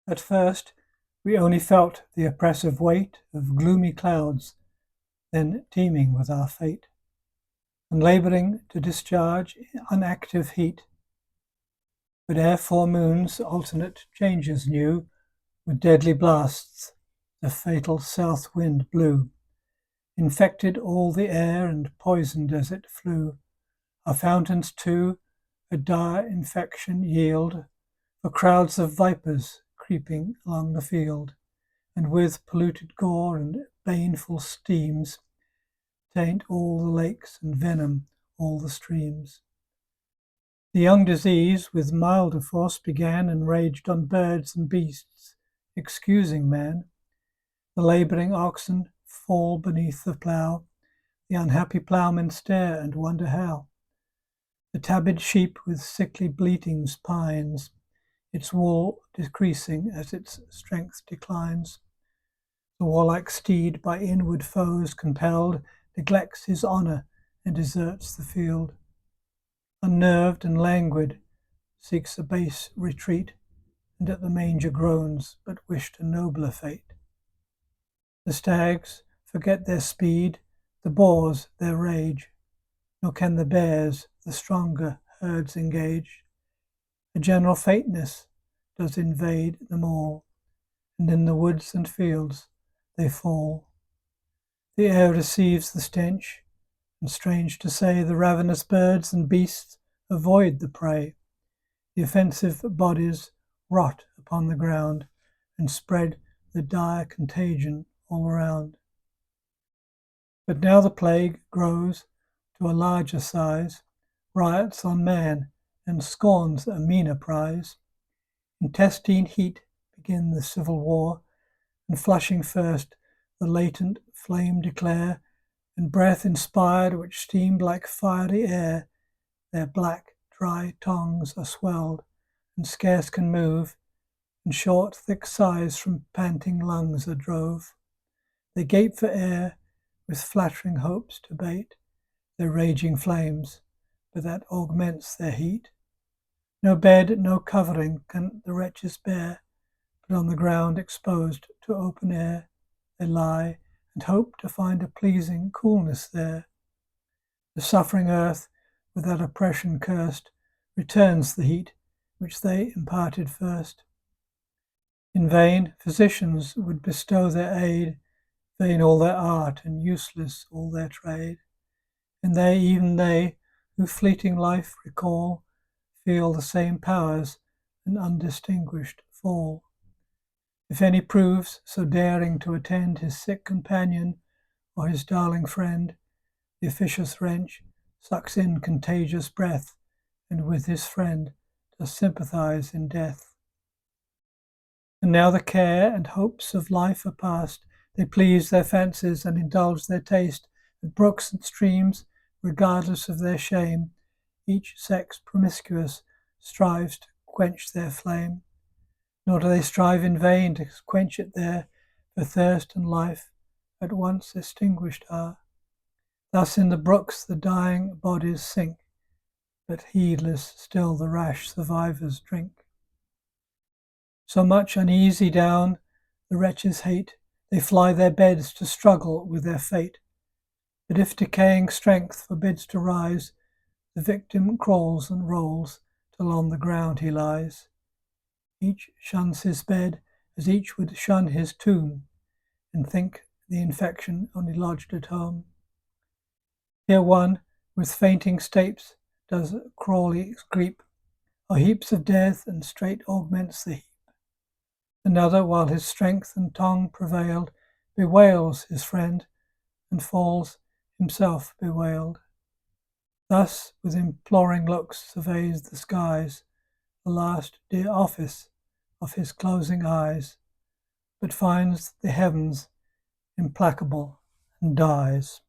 At first, we only felt the oppressive weight of gloomy clouds, then teeming with our fate, and labouring to discharge unactive heat. But ere 4 moons alternate changes knew, with deadly blasts the fatal south wind blew, infected all the air and poisoned as it flew. Our fountains too a dire infection yield, for crowds of vipers creeping along the field, and with polluted gore and baneful steams taint all the lakes and venom all the streams. The young disease with milder force began and raged on birds and beasts, excusing man. The labouring oxen fall beneath the plough, the unhappy ploughmen stare and wonder how. The tabbied sheep with sickly bleatings pines, its wool decreasing as its strength declines. The warlike steed, by inward foes compelled, neglects his honour and deserts the field. Unnerved and languid, seeks a base retreat, and at the manger groans, but wished a nobler fate. The stags forget their speed, the boars their rage, nor can the bears the stronger herds engage. A general faintness does invade them all, and in the woods and fields they fall. The air receives the stench, and strange to say, the ravenous birds and beasts avoid the prey. The offensive bodies rot upon the ground, and spread the dire contagion all around. But now the plague grows to a larger size, riots on man, and scorns a meaner prize. Intestine heat begin the civil war, and flushing first the latent flame declare, and breath inspired which steamed like fiery air, their black dry tongues are swelled, and scarce can move, and short thick sighs from panting lungs are drove. They gape for air, with flattering hopes to bait their raging flames, but that augments their heat. No bed, no covering can the wretches bear, but on the ground exposed to open air they lie, and hope to find a pleasing coolness there. The suffering earth, with that oppression cursed, returns the heat which they imparted first. In vain physicians would bestow their aid, vain all their art and useless all their trade. And they, even they, who fleeting life recall, feel the same powers and undistinguished fall. If any proves so daring to attend his sick companion or his darling friend, the officious wretch sucks in contagious breath, and with his friend does sympathize in death. And now the care and hopes of life are past, they please their fancies and indulge their taste at brooks and streams, regardless of their shame. Each sex promiscuous strives to quench their flame, nor do they strive in vain to quench it there, for thirst and life at once extinguished are. Thus in the brooks the dying bodies sink, but heedless still the rash survivors drink. So much uneasy down the wretches hate, they fly their beds to struggle with their fate. But if decaying strength forbids to rise, the victim crawls and rolls till on the ground he lies. Each shuns his bed as each would shun his tomb, and think the infection only lodged at home. Here one, with fainting steps, does crawly creep, or heaps of death, and straight augments the heap. Another, while his strength and tongue prevailed, bewails his friend, and falls himself bewailed. Thus with imploring looks surveys the skies, the last dear office of his closing eyes, but finds the heavens implacable and dies.